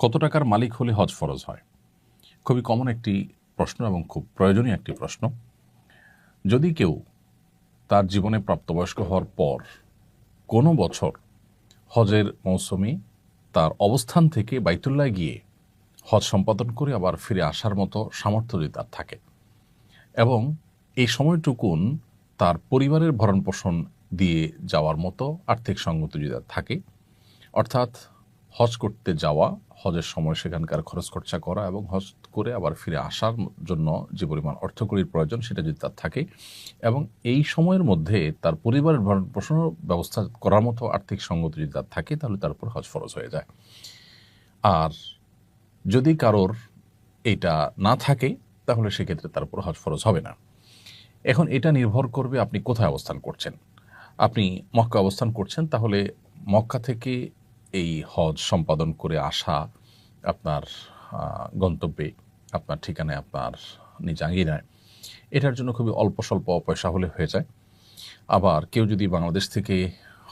কত টাকার মালিক হলে হজ ফরজ হয়? খুবই কমন একটি প্রশ্ন এবং খুব প্রয়োজনীয় একটি প্রশ্ন। যদি কেউ তার জীবনে প্রাপ্তবয়স্ক হওয়ার পর কোনো বছর হজের মৌসুমে তার অবস্থান থেকে বাইতুল্লাহ গিয়ে হজ সম্পাদন করে আবার ফিরে আসার মতো সামর্থ্য যদি তার থাকে এবং এই সময়টুকুন তার পরিবারের ভরণ পোষণ দিয়ে যাওয়ার মতো আর্থিক সঙ্গতি যদি তার থাকে, অর্থাৎ হজ করতে যাওয়া, হজের সময় সেখানকার খরচ খরচা করা এবং হজ করে আবার ফিরে আসার জন্য যে পরিমাণ অর্থকরীর প্রয়োজন সেটা যদি তার থাকে এবং এই সময়ের মধ্যে তার পরিবারের ভরণ পোষণের ব্যবস্থা করার মতো আর্থিক সঙ্গতি যদি তার থাকে, তাহলে তার উপর হজ ফরজ হয়ে যায়। আর যদি কারোর এটা না থাকে তাহলে সেক্ষেত্রে তার উপর হজ ফরজ হবে না। এখন এটা নির্ভর করবে আপনি কোথায় অবস্থান করছেন। আপনি মক্কা অবস্থান করছেন, তাহলে মক্কা থেকে এই হজ সম্পাদন করে আসা আপনার গন্তব্যে, আপনার ঠিকানায়, আপনার নিজ আঙ্গিনায়, এটার জন্য খুবই অল্প স্বল্প পয়সা হলে হয়ে যায়। আবার কেউ যদি বাংলাদেশ থেকে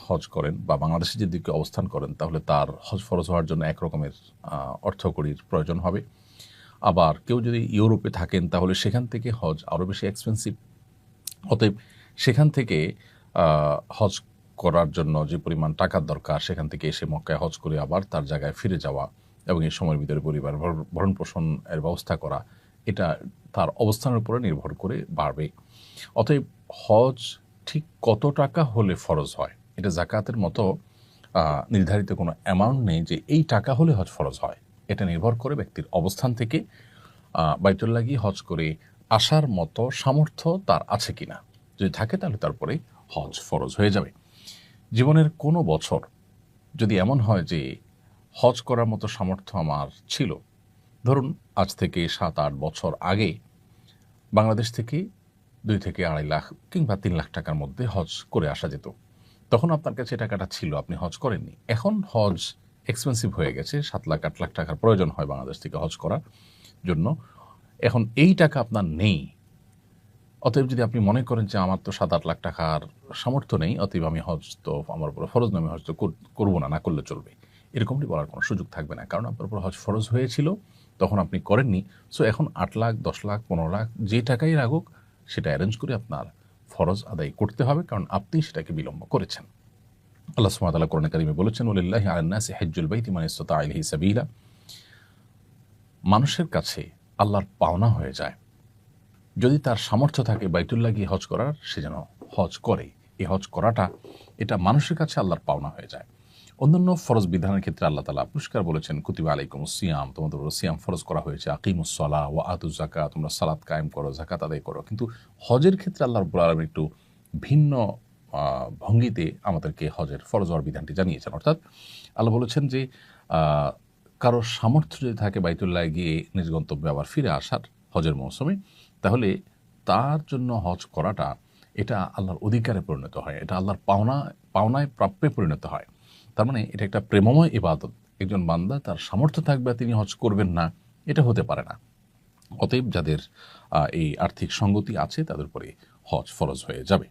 হজ করেন বা বাংলাদেশে যদি কেউ অবস্থান করেন, তাহলে তার হজ ফরজ হওয়ার জন্য একরকমের অর্থকরীর প্রয়োজন হবে। আবার কেউ যদি ইউরোপে থাকেন, তাহলে সেখান থেকে হজ আরও বেশি এক্সপেন্সিভ। অতএব সেখান থেকে হজ করার জন্য যে পরিমাণ টাকার দরকার, সেখান থেকে এসে মক্কায় হজ করে আবার তার জায়গায় ফিরে যাওয়া এবং এই সময়ের ভিতরে পরিবার ভরণ পোষণ এর ব্যবস্থা করা, এটা তার অবস্থানের উপরে নির্ভর করে বাড়বে। অতএব হজ ঠিক কত টাকা হলে ফরজ হয়, এটা জাকাতের মতো নির্ধারিত কোনো অ্যামাউন্ট নেই যে এই টাকা হলে হজ ফরজ হয়। এটা নির্ভর করে ব্যক্তির অবস্থান থেকে বাইতুল্লাহ গিয়ে হজ করে আসার মতো সামর্থ্য তার আছে কিনা। যদি থাকে তাহলে তারপরে হজ ফরজ হয়ে যাবে। জীবনের কোনো বছর যদি এমন হয় যে হজ করার মতো সামর্থ্য আমার ছিল, ধরুন আজ থেকে 7-8 বছর আগে বাংলাদেশ থেকে 2 থেকে 2.5 লাখ কিংবা 3 লাখ টাকার মধ্যে হজ করে আসা যেত, তখন আপনার কাছে টাকাটা ছিল, আপনি হজ করেননি। এখন হজ এক্সপেন্সিভ হয়ে গেছে, 7 লাখ 8 লাখ টাকার প্রয়োজন হয় বাংলাদেশ থেকে হজ করার জন্য। এখন এই টাকা আপনার নেই। অতএব যদি আপনি মনে করেন যে আমার তো 7-8 লাখ টাকার সামর্থ্য নেই, অতএব আমি হজ তো আমার উপর ফরজ নয়, আমি হজ তো করবো না, না করলে চলবে, এরকমটি বলার কোনো সুযোগ থাকবে না। কারণ আপনার উপর হজ ফরজ হয়েছিল, তখন আপনি করেননি। সো এখন 8 লাখ, 10 লাখ, 15 লাখ যে টাকাই লাগুক, সেটা অ্যারেঞ্জ করে আপনার ফরজ আদায় করতে হবে, কারণ আপনি সেটাকে বিলম্ব করেছেন। আল্লাহ সুবহানাহু ওয়া তাআলা কোরআনে কারিমে বলেছেন, ওয়ালিল্লাহি আলান নাসি হিজ্জুল বাইতি মান ইসতাতা ইলাইহি সাবিলা। মানুষের কাছে আল্লাহর পাওনা হয়ে যায়, যদি তার সামর্থ্য থাকে বাইতুল্লাহ গিয়ে হজ করার, সে যেন হজ করে। এই হজ করাটা এটা মানুষের কাছে আল্লাহর পাওনা হয়ে যায়। অন্যান্য ফরজ বিধানের ক্ষেত্রে আল্লাহ তাআলা পরিষ্কার বলেছেন, কুতিবা আলাইকুমুস সিয়াম, তোমাদের উপর সিয়াম ফরজ করা হয়েছে, আকিমুস সালাহ ওয়া আতুজ যাকাত, তোমরা সালাত কায়েম করো, যাকাত আদায় করো। কিন্তু হজের ক্ষেত্রে আল্লাহ রাব্বুল আলামিন একটু ভিন্ন ভঙ্গিতে আমাদেরকে হজের ফরজ হওয়ার বিধানটি জানিয়েছেন। অর্থাৎ আল্লাহ বলেছেন যে কারো সামর্থ্য যদি থাকে বাইতুল্লাহ গিয়ে নিজ গন্তব্যে আবার ফিরে আসার হজের মৌসুমে, তাহলে তার জন্য হজ করাটা এটা আল্লাহর অধিকারে পরিণত হয়, এটা আল্লাহর পাওনায় প্রাপ্যে পরিণত হয়। তার মানে এটা একটা প্রেমময় ইবাদত। একজন বান্দা তার সামর্থ্য থাকবে তিনি হজ করবেন না, এটা হতে পারে না। অতএব যাদের এই আর্থিক সঙ্গতি আছে তাদের উপরে হজ ফরজ হয়ে যাবে।